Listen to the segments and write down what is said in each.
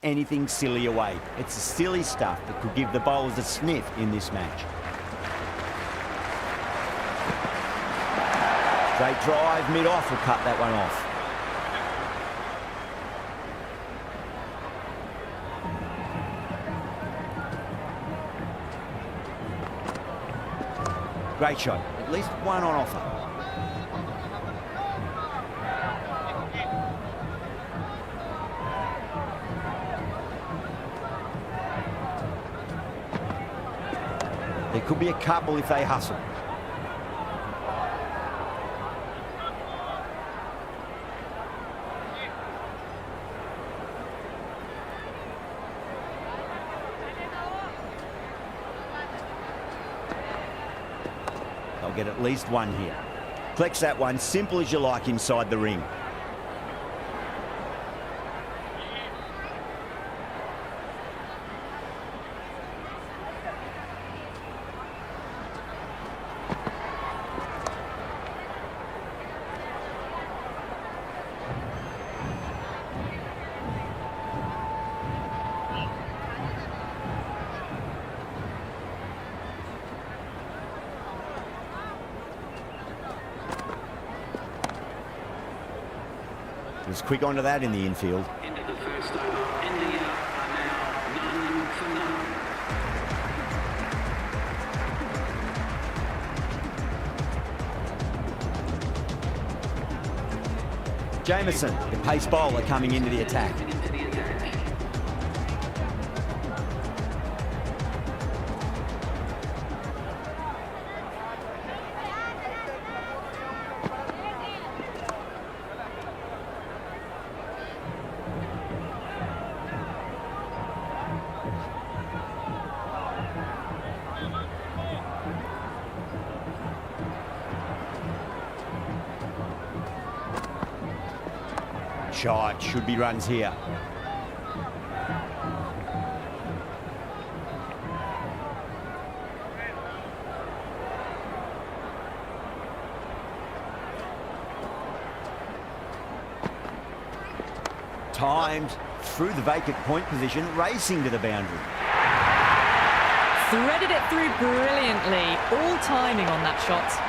anything silly away. It's the silly stuff that could give the bowlers a sniff in this match. Straight drive, mid-off will cut that one off. Great shot. At least one on offer. There could be a couple if they hustle. They'll get at least one here. Collects that one, simple as you like inside the ring. Was quick onto that in the infield. Into the first over. India are now 9 for 9. Jamieson, the pace bowler, coming into the attack. Shot, should be runs here. Timed through the vacant point position, racing to the boundary. Threaded it through brilliantly. All timing on that shot.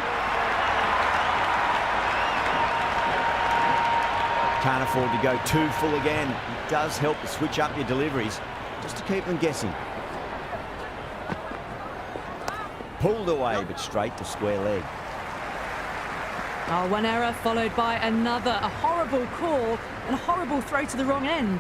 Can't afford to go too full again. It does help to switch up your deliveries, just to keep them guessing. Pulled away, but straight to square leg. Oh, one error followed by another. A horrible call and a horrible throw to the wrong end.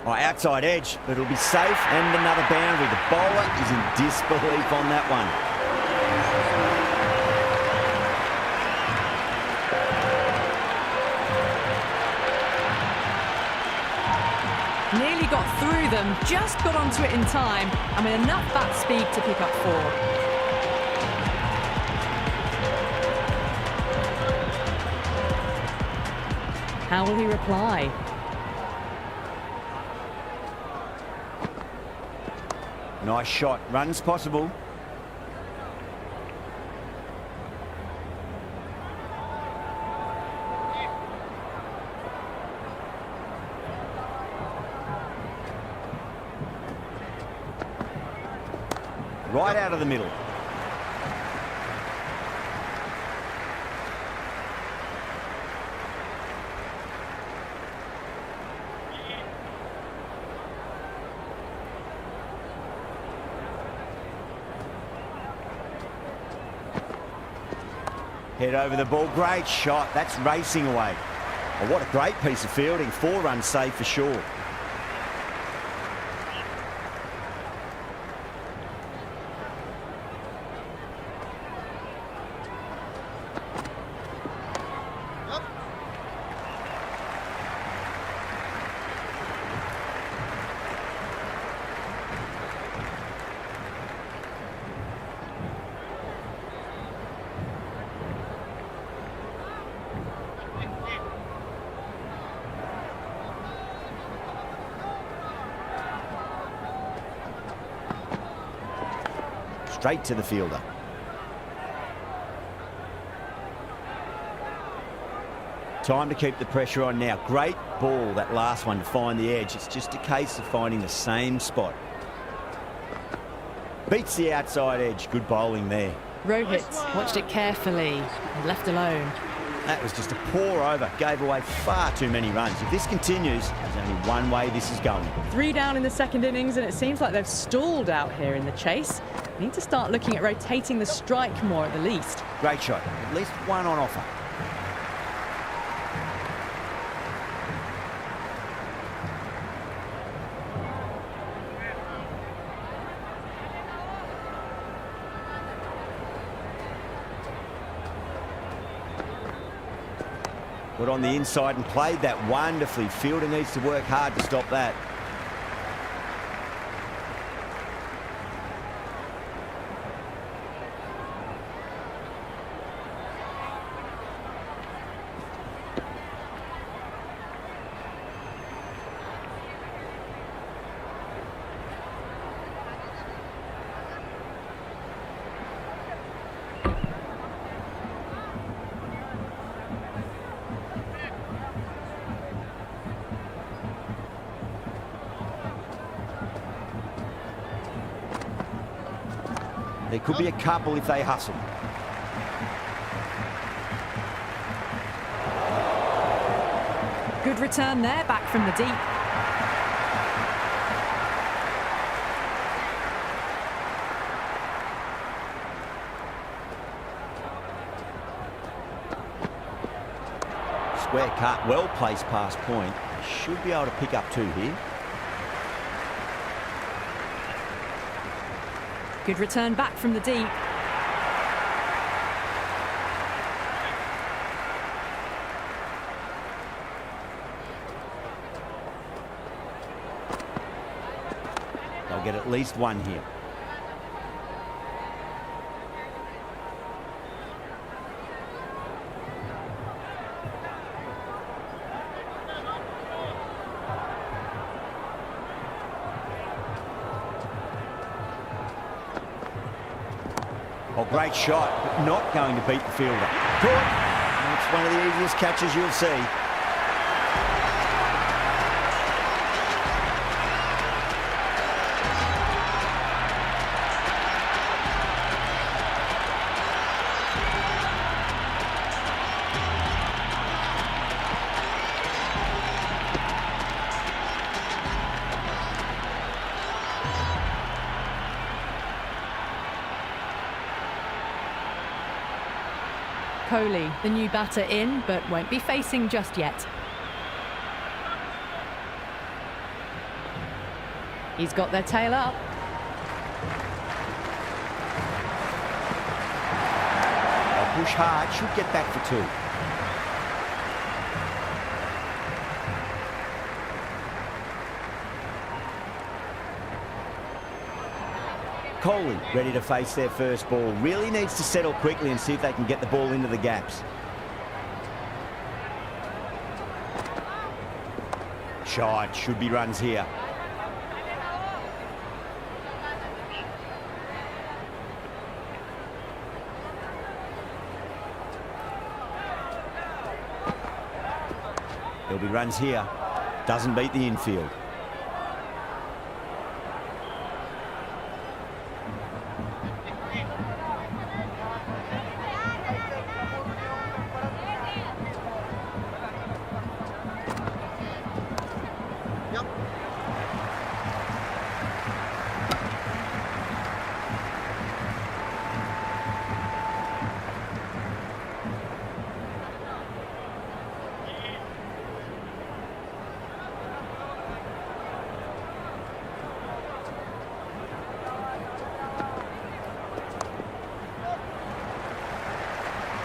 Oh, outside edge, but it'll be safe and another boundary. The bowler is in disbelief on that one. Nearly got through them, just got onto it in time, and with enough bat speed to pick up 4. How will he reply? Nice shot. Runs possible. Right out of the middle. Head over the ball, great shot, that's racing away. Oh, what a great piece of fielding, 4 runs saved for sure. straight to the fielder. Time to keep the pressure on now. Great ball, that last one, to find the edge. It's just a case of finding the same spot. Beats the outside edge. Good bowling there. Rohit watched it carefully and left alone. That was just a pour over. Gave away far too many runs. If this continues, there's only one way this is going. 3 down in the second innings, and it seems like they've stalled out here in the chase. Need to start looking at rotating the strike more at the least. Great shot. At least one on offer. Got on the inside and played that wonderfully. Fielder needs to work hard to stop that. There could be a couple if they hustle. Good return there, back from the deep. Square cut, well placed past point. Should be able to pick up 2 here. Good return back from the deep. They'll get at least 1 here. Oh, great shot, but not going to beat the fielder. Caught. It's one of the easiest catches you'll see. Kohli, the new batter in, but won't be facing just yet. He's got their tail up. They'll push hard, should get back for 2. Kohli ready to face their first ball. Really needs to settle quickly and see if they can get the ball into the gaps. Shot, should be runs here. There'll be runs here. Doesn't beat the infield.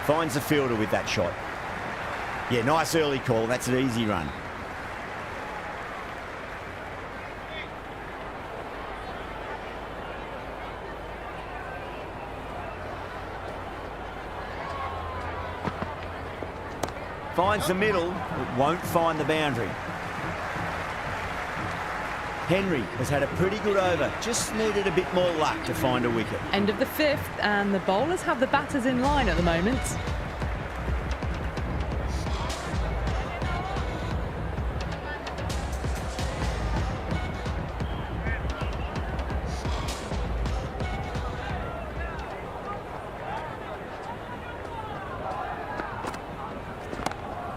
Finds the fielder with that shot. Yeah, nice early call. That's an easy run. Finds the middle, but won't find the boundary. Henry has had a pretty good over, just needed a bit more luck to find a wicket. End of the 5th, and the bowlers have the batters in line at the moment.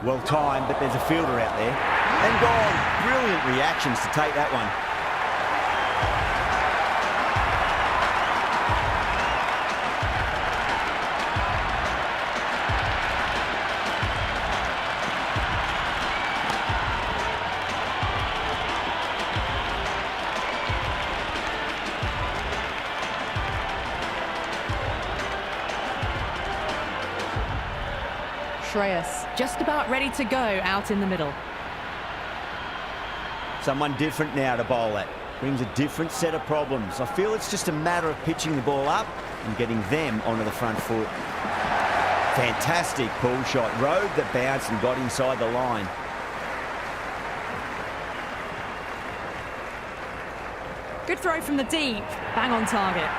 Well timed, but there's a fielder out there. And gone. Brilliant reactions to take that one. Shreyas just about ready to go out in the middle. Someone different now to bowl at. Brings a different set of problems. I feel it's just a matter of pitching the ball up and getting them onto the front foot. Fantastic pull shot. Rode the bounce and got inside the line. Good throw from the deep. Bang on target.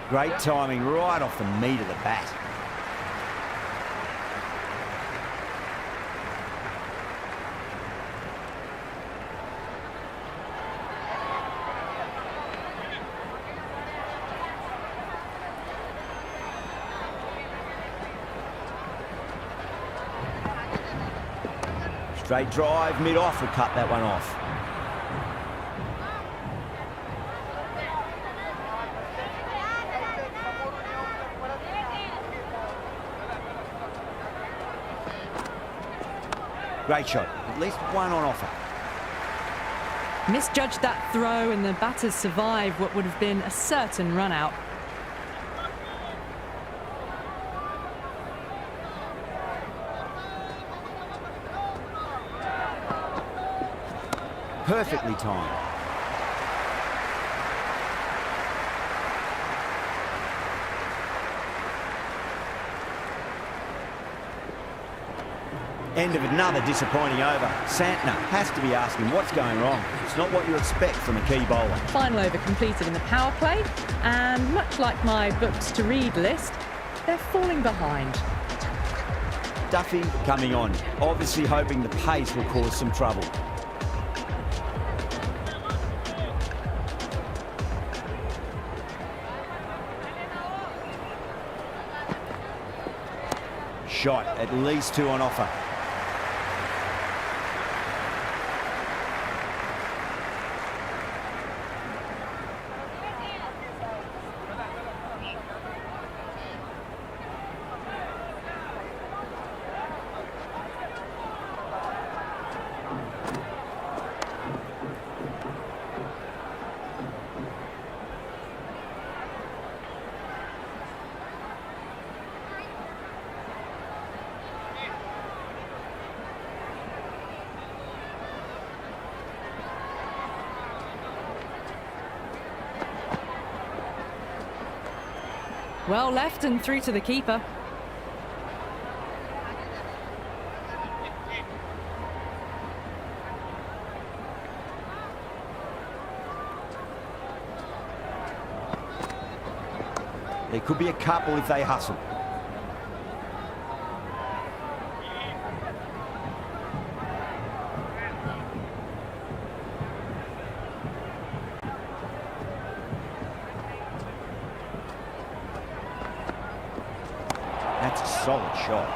Great timing right off the meat of the bat. Straight drive, mid-off will cut that one off. Great shot, at least one on offer. Misjudged that throw, and the batters survived what would have been a certain run out. Perfectly timed. End of another disappointing over. Santner has to be asking what's going wrong. It's not what you expect from a key bowler. Final over completed in the power play, and much like my books to read list, they're falling behind. Duffy coming on, obviously hoping the pace will cause some trouble. Shot, at least two on offer. Well left and through to the keeper. There could be a couple if they hustle. That's a solid shot.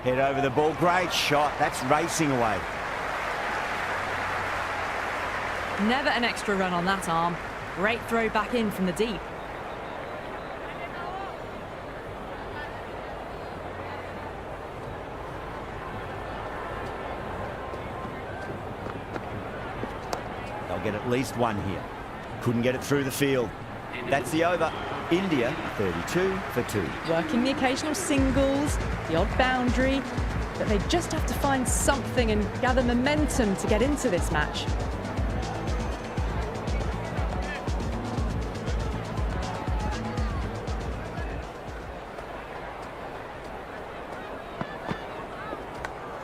Head over the ball, great shot. That's racing away. Never an extra run on that arm. Great throw back in from the deep. They'll get at least one here. Couldn't get it through the field. That's the over. India 32 for 2. Working the occasional singles, the odd boundary, but they just have to find something and gather momentum to get into this match.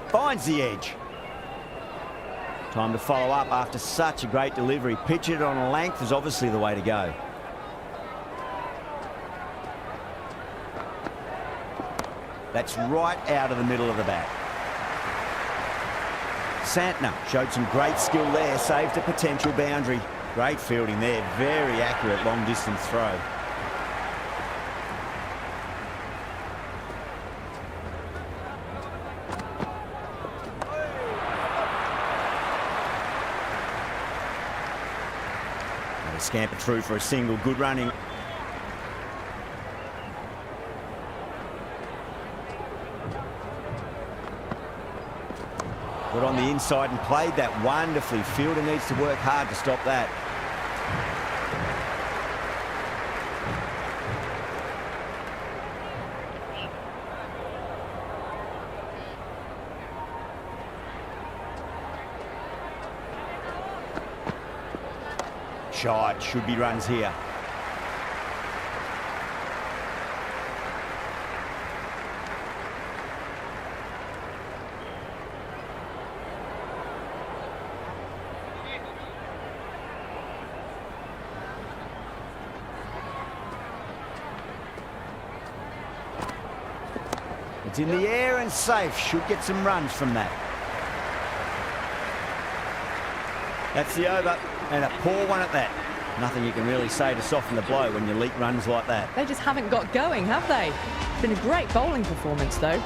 Finds the edge. Time to follow up after such a great delivery. Pitch it on a length is obviously the way to go. That's right out of the middle of the bat. Santner showed some great skill there, saved a potential boundary. Great fielding there, very accurate long distance throw. Scamper through for a single, good running. Got on the inside and played that wonderfully. Fielder needs to work hard to stop that. Shot, should be runs here. It's in the air and safe. Should get some runs from that. That's the over, and a poor one at that. Nothing you can really say to soften the blow when you leak runs like that. They just haven't got going, have they? It's been a great bowling performance, though.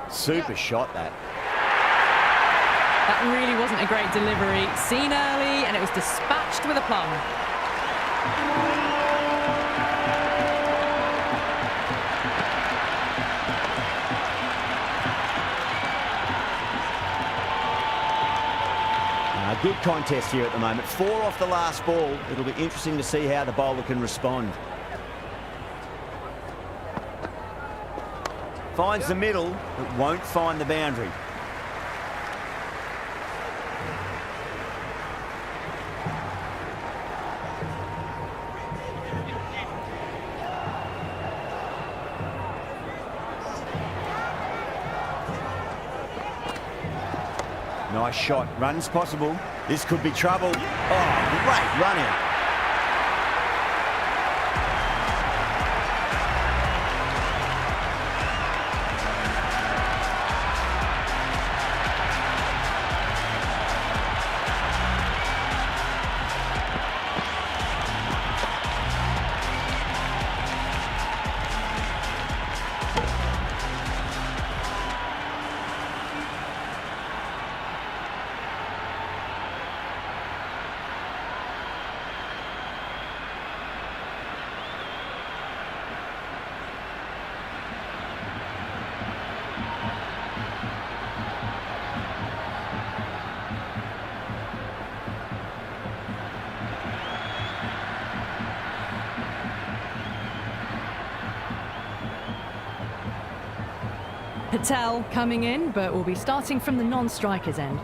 Super shot, that. That really wasn't a great delivery. Seen early, and it was dispatched with aplomb. Good contest here at the moment. 4 off the last ball. It'll be interesting to see how the bowler can respond. Finds the middle, but won't find the boundary. Nice shot. Runs possible. This could be trouble. Oh, great run out. Patel coming in, but will be starting from the non-striker's end.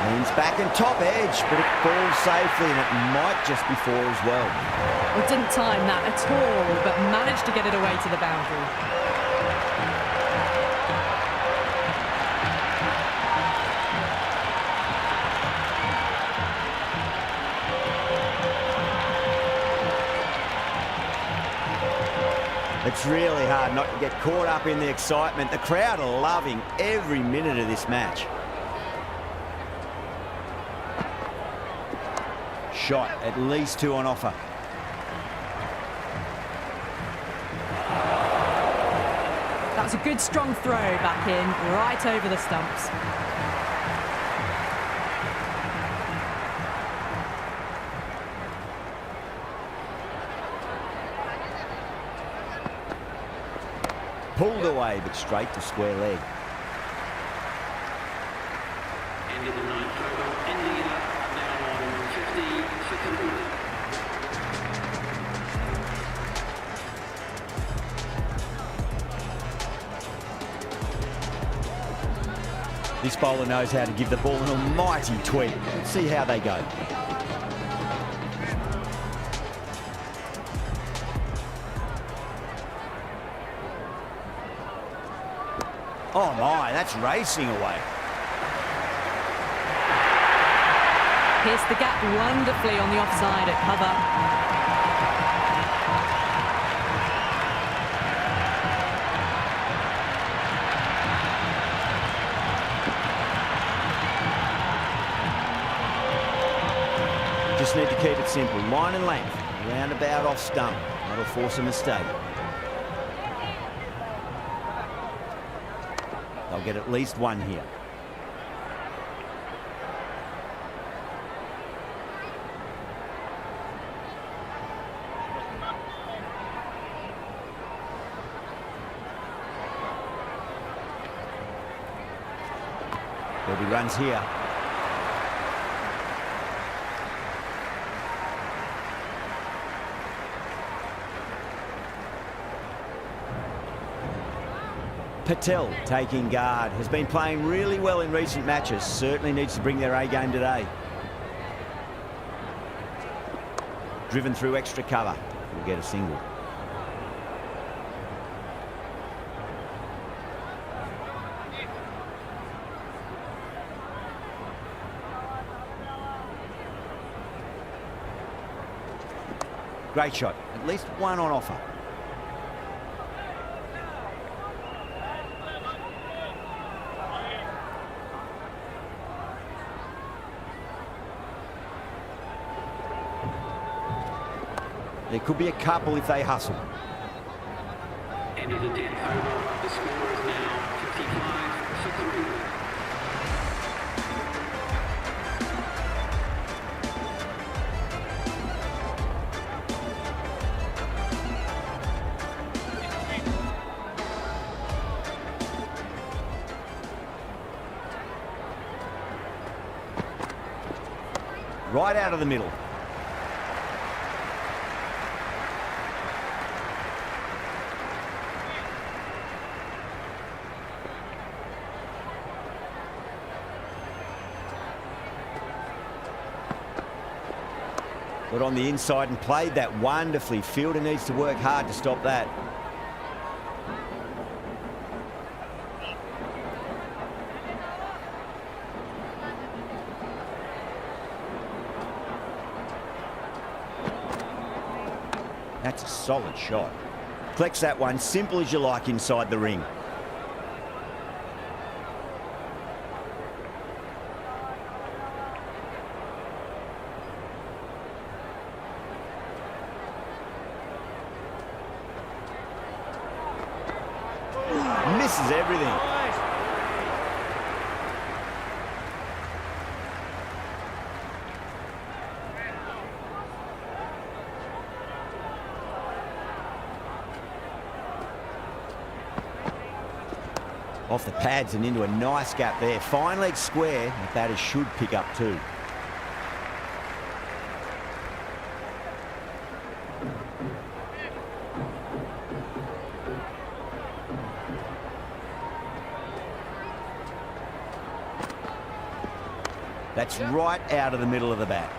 Leans back and top edge, but it falls safely, and it might just be 4 as well. Well, didn't time that at all, but managed to get it away to the boundary. It's really hard not to get caught up in the excitement. The crowd are loving every minute of this match. Shot, at least 2 on offer. That's a good strong throw back in, right over the stumps. Pulled away, but straight to square leg. End of the ninth over. India now on 50 seconds. This bowler knows how to give the ball an almighty tweak. Let's see how they go. Oh my, that's racing away. Pierced the gap wonderfully on the offside at cover. Just need to keep it simple. Line and length. Roundabout off stump. That'll force a mistake. They'll get at least one here. There'll be runs here. Patel taking guard, has been playing really well in recent matches, certainly needs to bring their A game today. Driven through extra cover, will get a single. Great shot, at least one on offer. There could be a couple if they hustle. End of the 10th over. The score is now 55-53. Right out of the middle. Got on the inside and played that wonderfully. Fielder needs to work hard to stop that. That's a solid shot. Collects that one, simple as you like inside the ring. Misses everything. Off the pads and into a nice gap there. Fine leg square. The batters should pick up two. That's right out of the middle of the bat.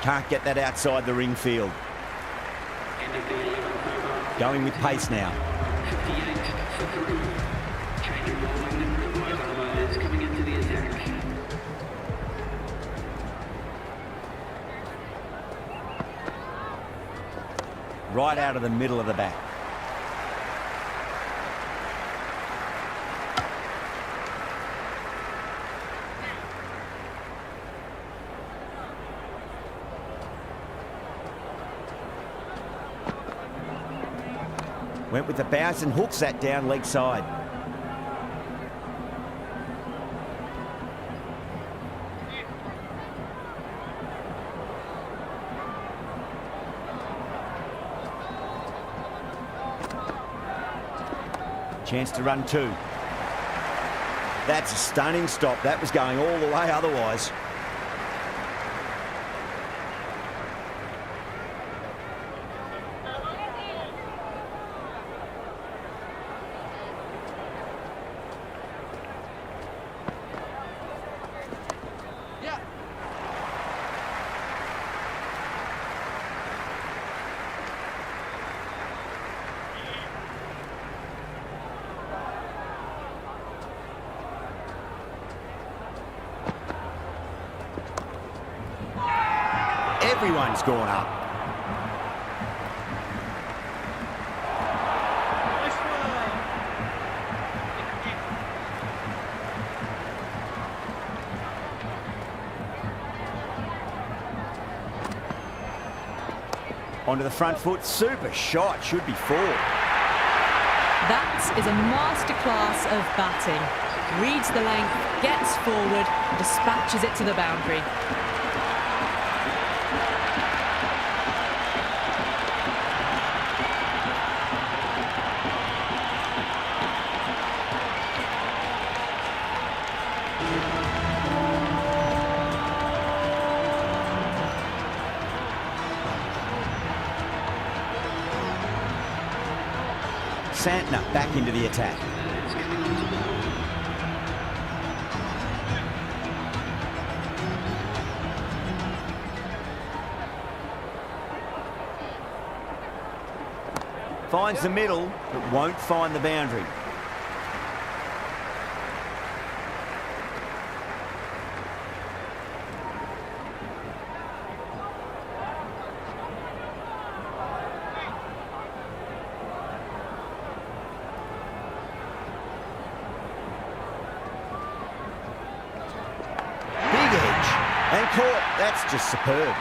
Can't get that outside the ring field. Going with pace now. 58-3. Change of bowling. Both umpires coming into the attack. Right out of the middle of the bat. Went with the bounce and hooks that down leg side. Chance to run 2. That's a stunning stop. That was going all the way otherwise. Everyone's gone up. Onto the front foot. Super shot. Should be 4. That is a masterclass of batting. Reads the length, gets forward, dispatches it to the boundary. Santner back into the attack. Finds the middle, but won't find the boundary. And caught. That's just superb.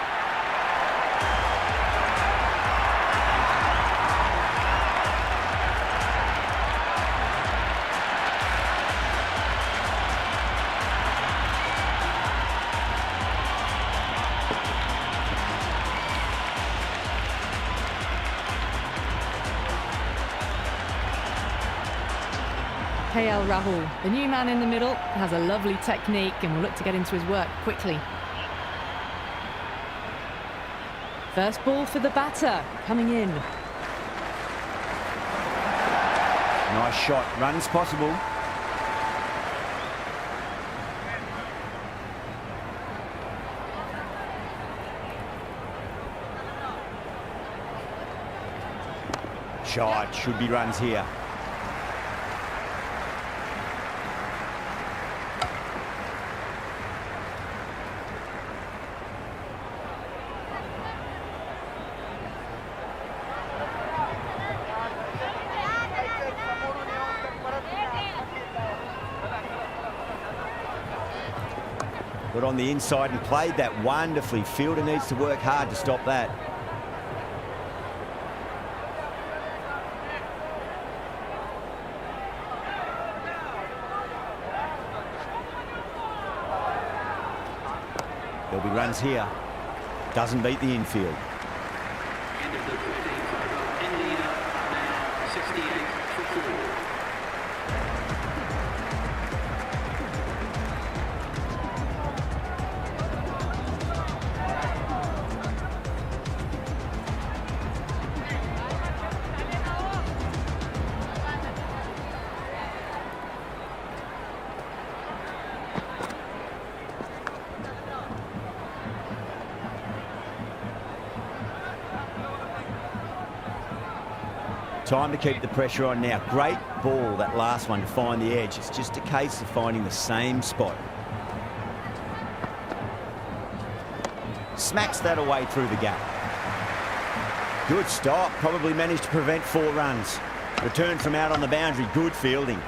Rahul, the new man in the middle, has a lovely technique and will look to get into his work quickly. First ball for the batter, coming in. Nice shot, runs possible. Shot, should be runs here. Got on the inside and played that wonderfully. Fielder needs to work hard to stop that. There'll be runs here. Doesn't beat the infield. End of the 15th over. India now 68 for 4. Time to keep the pressure on now. Great ball, that last one, to find the edge. It's just a case of finding the same spot. Smacks that away through the gap. Good stop. Probably managed to prevent 4 runs. Return from out on the boundary. Good fielding.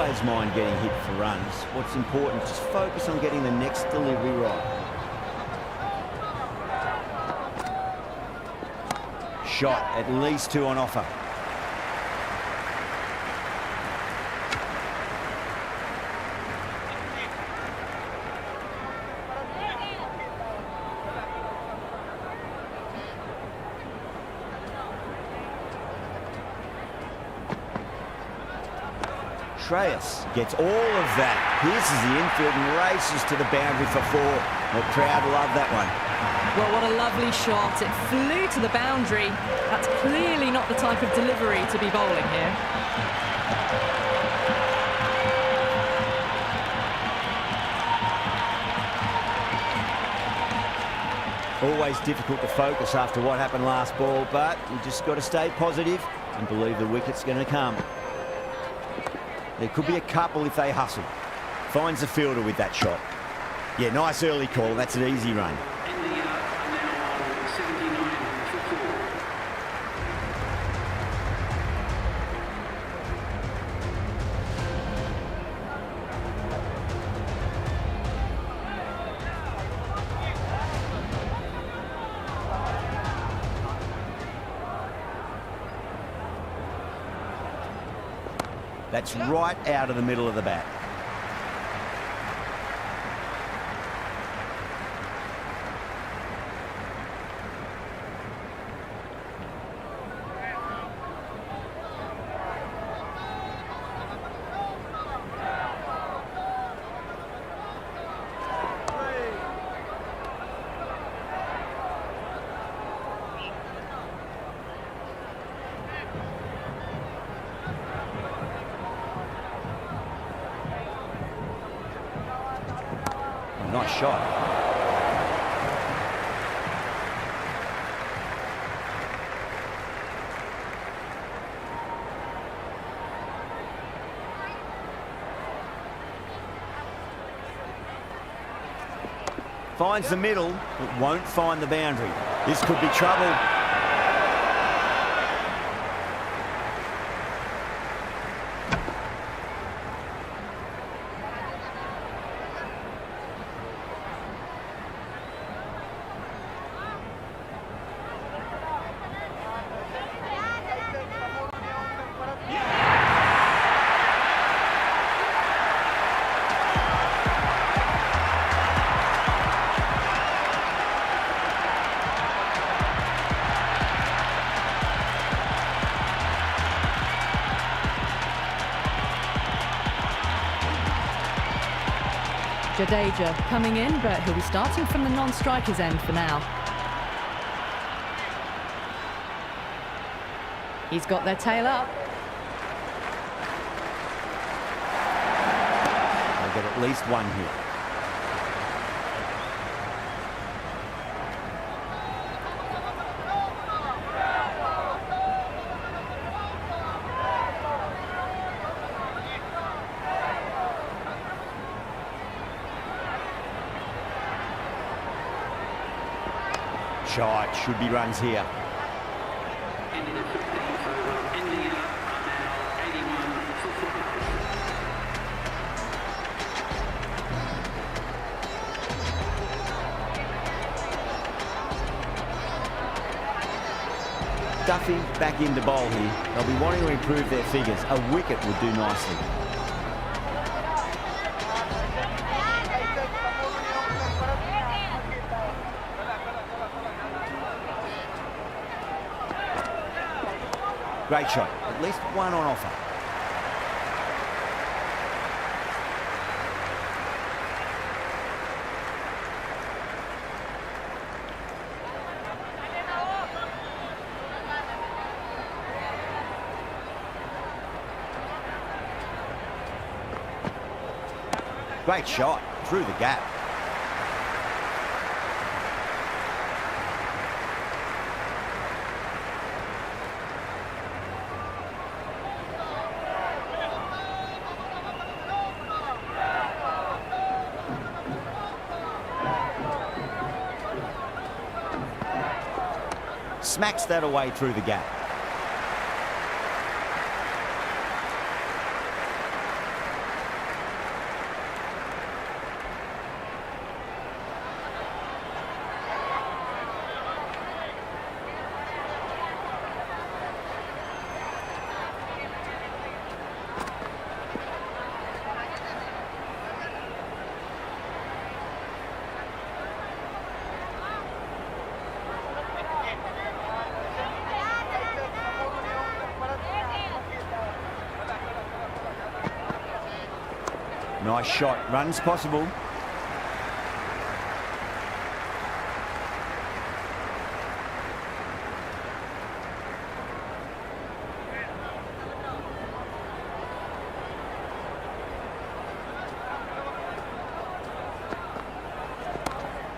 players mind getting hit for runs. What's important is just focus on getting the next delivery right. Shot, at least 2 on offer. Shreyas gets all of that. Pierces the infield and races to the boundary for 4. The crowd love that one. Well, what a lovely shot. It flew to the boundary. That's clearly not the type of delivery to be bowling here. Always difficult to focus after what happened last ball, but you just got to stay positive and believe the wicket's going to come. There could be a couple if they hustle. Finds the fielder with that shot. Yeah, nice early call. That's an easy run. That's right out of the middle of the bat. Nice shot. Finds the middle, but won't find the boundary. This could be trouble. Jadeja coming in, but he'll be starting from the non-striker's end for now. He's got their tail up. They'll get at least one here. Shot, should be runs here. Ending at 15th over. India are now 81 for 5. Duffy back into bowl here. They'll be wanting to improve their figures. A wicket would do nicely. Great shot. At least one on offer. Great shot. Through the gap. Smacks that away through the gap. Nice shot. Runs possible.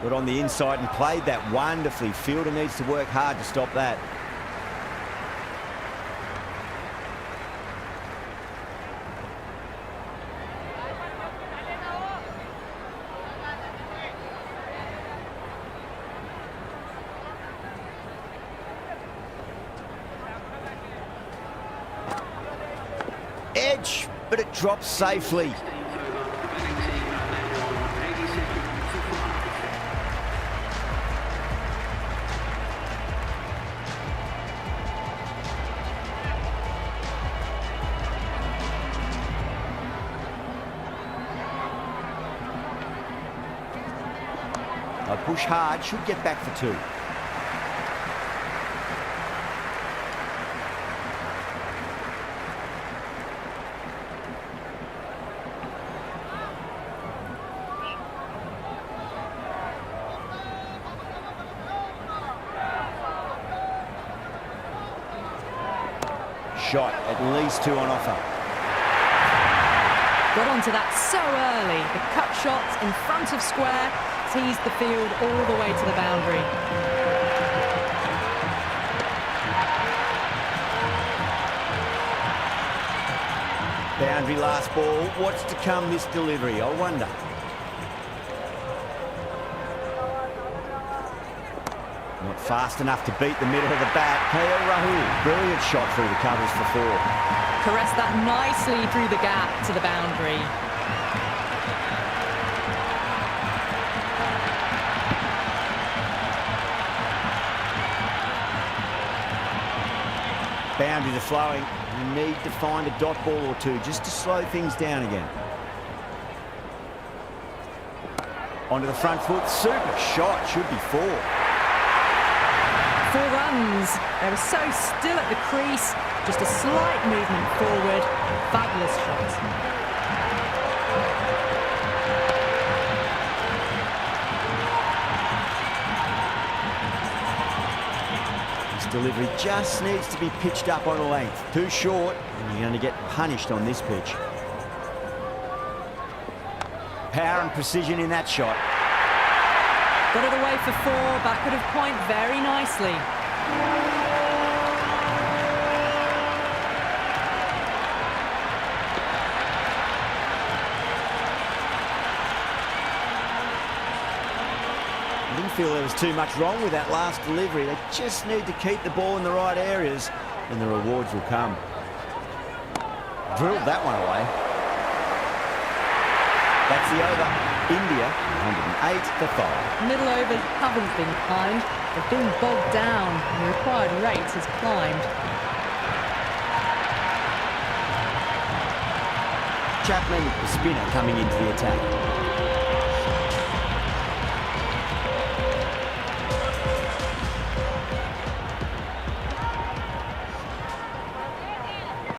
Got on the inside and played that wonderfully. Fielder needs to work hard to stop that. Edge, but it drops safely. I push hard, should get back for 2. Shot, at least 2 on offer. Got onto that so early. The cut shot in front of square teased the field all the way to the boundary. Boundary last ball. What's to come this delivery, I wonder. Not fast enough to beat the middle of the bat. KL Rahul, brilliant shot through the covers for 4. Caressed that nicely through the gap to the boundary. Boundaries are flowing. You need to find a dot ball or 2 just to slow things down again. Onto the front foot. Super shot. Should be 4. 4 runs. They were so still at the crease. Just a slight movement forward. Fabulous shot. Delivery just needs to be pitched up on a length. Too short, and you're going to get punished on this pitch. Power and precision in that shot. Got it away for 4, backward of point very nicely. I didn't feel there was too much wrong with that last delivery. They just need to keep the ball in the right areas and the rewards will come. Drilled that one away. That's the over. India, 108 for 5. Middle overs haven't been kind. They've been bogged down and the required rate has climbed. Chapman, the spinner, coming into the attack.